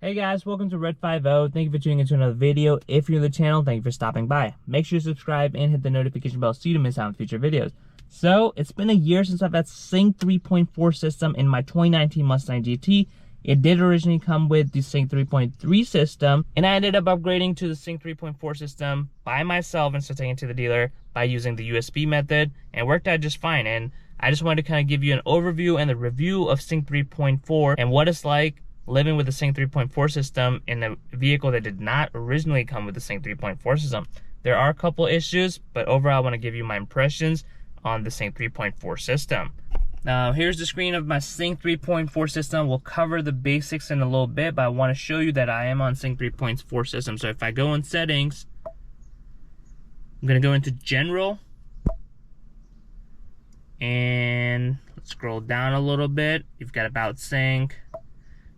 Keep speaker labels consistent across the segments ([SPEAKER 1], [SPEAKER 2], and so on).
[SPEAKER 1] Hey guys, welcome to Red 50. Thank you for tuning into another video. If you're new to the channel, thank you for stopping by. Make sure you subscribe and hit the notification bell so you don't miss out on future videos. So, it's been a year since I've had Sync 3.4 system in my 2019 Mustang GT. It did originally come with the Sync 3.3 system, and I ended up upgrading to the Sync 3.4 system by myself instead of taking it to the dealer by using the USB method, and it worked out just fine. And I just wanted to kind of give you an overview and the review of Sync 3.4 and what it's like living with the Sync 3.4 system in a vehicle that did not originally come with the Sync 3.4 system. There are a couple issues, but overall I want to give you my impressions on the Sync 3.4 system. Now here's the screen of my Sync 3.4 system. We'll cover the basics in a little bit, but I want to show you that I am on Sync 3.4 system. So if I go in settings, I'm going to go into general, and let's scroll down a little bit. You've got about sync.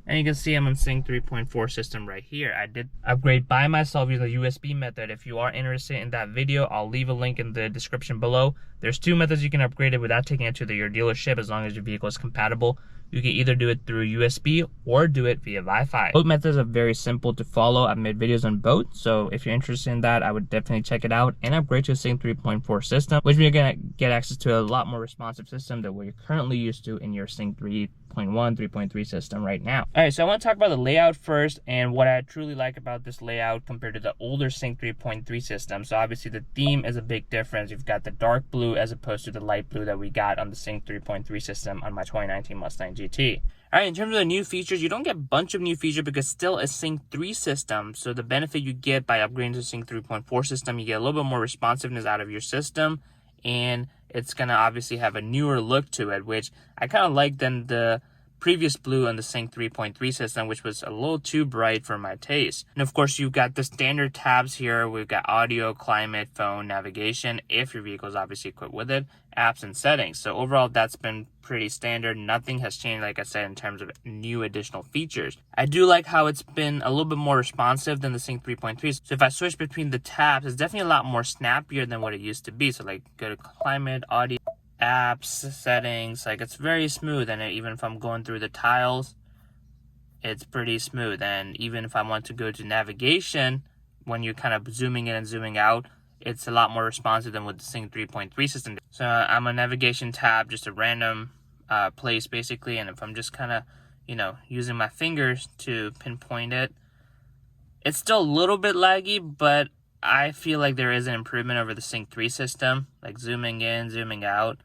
[SPEAKER 1] And you can see I'm on Sync 3.4 system right here. I did upgrade by myself using the USB method. If you are interested in that video, I'll leave a link in the description below. There's two methods you can upgrade it without taking it to your dealership as long as your vehicle is compatible. You can either do it through USB or do it via Wi-Fi. Both methods are very simple to follow. I've made videos on both, so if you're interested in that, I would definitely check it out and upgrade to a Sync 3.4 system, which means you're gonna get access to a lot more responsive system than what you're currently used to in your Sync 3.1, 3.3 system right now. All right, so I want to talk about the layout first and what I truly like about this layout compared to the older Sync 3.3 system. So obviously the theme is a big difference. You've got the dark blue as opposed to the light blue that we got on the Sync 3.3 system on my 2019 Mustang GT. All right, in terms of the new features, you don't get a bunch of new features because still a Sync 3 system. So the benefit you get by upgrading to Sync 3.4 system, you get a little bit more responsiveness out of your system, and it's gonna obviously have a newer look to it, which I kind of like than the previous blue on the Sync 3.3 system, which was a little too bright for my taste. And of course, you've got the standard tabs here. We've got audio, climate, phone, navigation, if your vehicle is obviously equipped with it, apps, and settings. So overall, that's been pretty standard. Nothing has changed, like I said, in terms of new additional features. I do like how it's been a little bit more responsive than the Sync 3.3. So if I switch between the tabs, it's definitely a lot more snappier than what it used to be. So like go to climate, audio, apps, settings, like it's very smooth. And even if I'm going through the tiles, it's pretty smooth. And even if I want to go to navigation, when you're kind of zooming in and zooming out, it's a lot more responsive than with the Sync 3.3 system. So I'm a navigation tab, just a random place basically, and if I'm just kind of, using my fingers to pinpoint it, it's still a little bit laggy, but I feel like there is an improvement over the Sync 3 system, like zooming in, zooming out.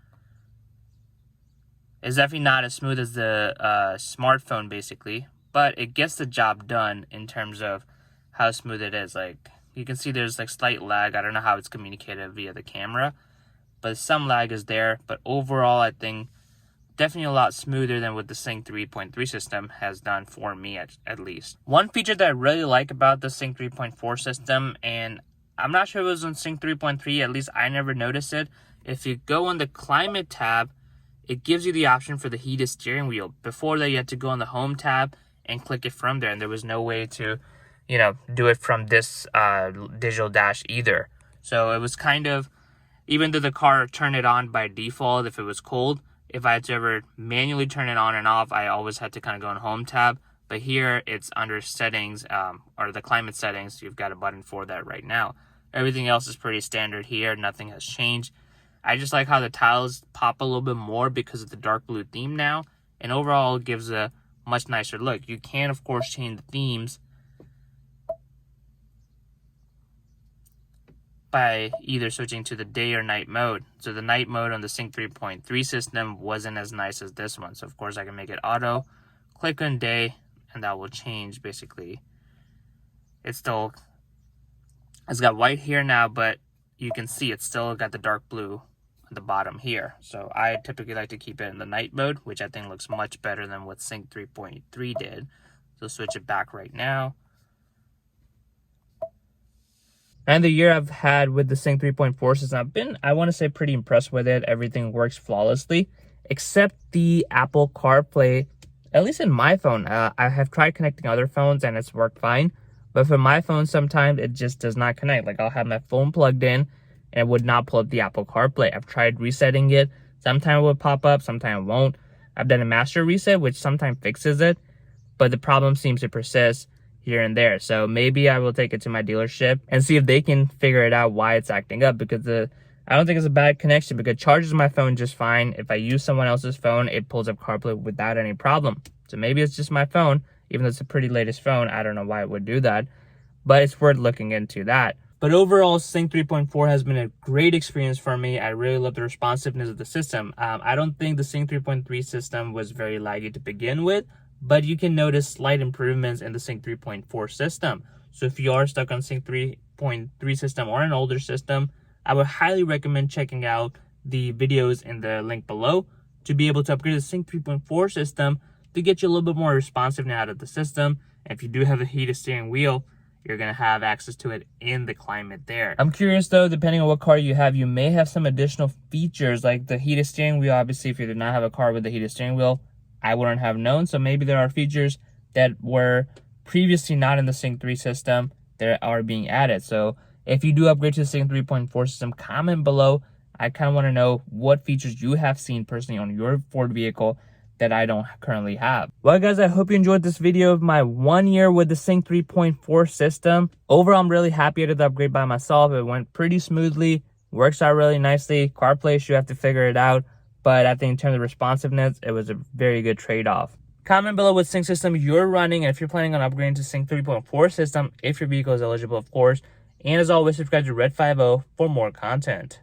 [SPEAKER 1] It's definitely not as smooth as the smartphone basically, but it gets the job done in terms of how smooth it is. Like you can see there's like slight lag. I don't know how it's communicated via the camera, but some lag is there. But overall, I think definitely a lot smoother than what the Sync 3.3 system has done for me at least. One feature that I really like about the Sync 3.4 system, and I'm not sure if it was on Sync 3.3, at least I never noticed it. If you go on the climate tab, it gives you the option for the heated steering wheel. Before that, you had to go on the home tab and click it from there, and there was no way to, do it from this digital dash either. So it was kind of, even though the car turned it on by default if it was cold, if I had to ever manually turn it on and off, I always had to kind of go on home tab. But here it's under settings, or the climate settings. You've got a button for that right now. Everything else is pretty standard here. Nothing has changed. I just like how the tiles pop a little bit more because of the dark blue theme now. And overall, it gives a much nicer look. You can, of course, change the themes by either switching to the day or night mode. So the night mode on the Sync 3.3 system wasn't as nice as this one. So of course I can make it auto, click on day, and that will change basically. It's got white here now, but you can see it's still got the dark blue at the bottom here. So I typically like to keep it in the night mode, which I think looks much better than what Sync 3.3 did. So switch it back right now. And the year I've had with the Sync 3.4 system, I've been, I want to say, pretty impressed with it. Everything works flawlessly, except the Apple CarPlay. At least in my phone, I have tried connecting other phones and it's worked fine. But for my phone, sometimes it just does not connect. Like I'll have my phone plugged in and it would not pull up the Apple CarPlay. I've tried resetting it. Sometimes it would pop up, sometimes it won't. I've done a master reset, which sometimes fixes it. but the problem seems to persist here and there. So maybe I will take it to my dealership and see if they can figure it out why it's acting up, because I don't think it's a bad connection, because it charges my phone just fine. If I use someone else's phone, it pulls up CarPlay without any problem. So maybe it's just my phone, even though it's a pretty latest phone. I don't know why it would do that, but it's worth looking into that. But overall, Sync 3.4 has been a great experience for me. I really love the responsiveness of the system. I don't think the Sync 3.3 system was very laggy to begin with, but you can notice slight improvements in the Sync 3.4 system. So if you are stuck on Sync 3.3 system or an older system, I would highly recommend checking out the videos in the link below to be able to upgrade the Sync 3.4 system to get you a little bit more responsiveness out of the system. And if you do have a heated steering wheel, you're going to have access to it in the climate there. I'm curious though, depending on what car you have, you may have some additional features like the heated steering wheel. Obviously, if you did not have a car with the heated steering wheel, I wouldn't have known. So maybe there are features that were previously not in the Sync 3 system that are being added. So if you do upgrade to the Sync 3.4 system, comment below. I kind of want to know what features you have seen personally on your Ford vehicle that I don't currently have. Well guys, I hope you enjoyed this video of my 1 year with the Sync 3.4 system. Overall, I'm really happy I did the upgrade by myself. It went pretty smoothly, works out really nicely. CarPlay issue, you have to figure it out, but I think in terms of responsiveness, it was a very good trade-off. Comment below what sync system you're running, and if you're planning on upgrading to Sync 3.4 system, if your vehicle is eligible, of course. And as always, subscribe to Red 50 for more content.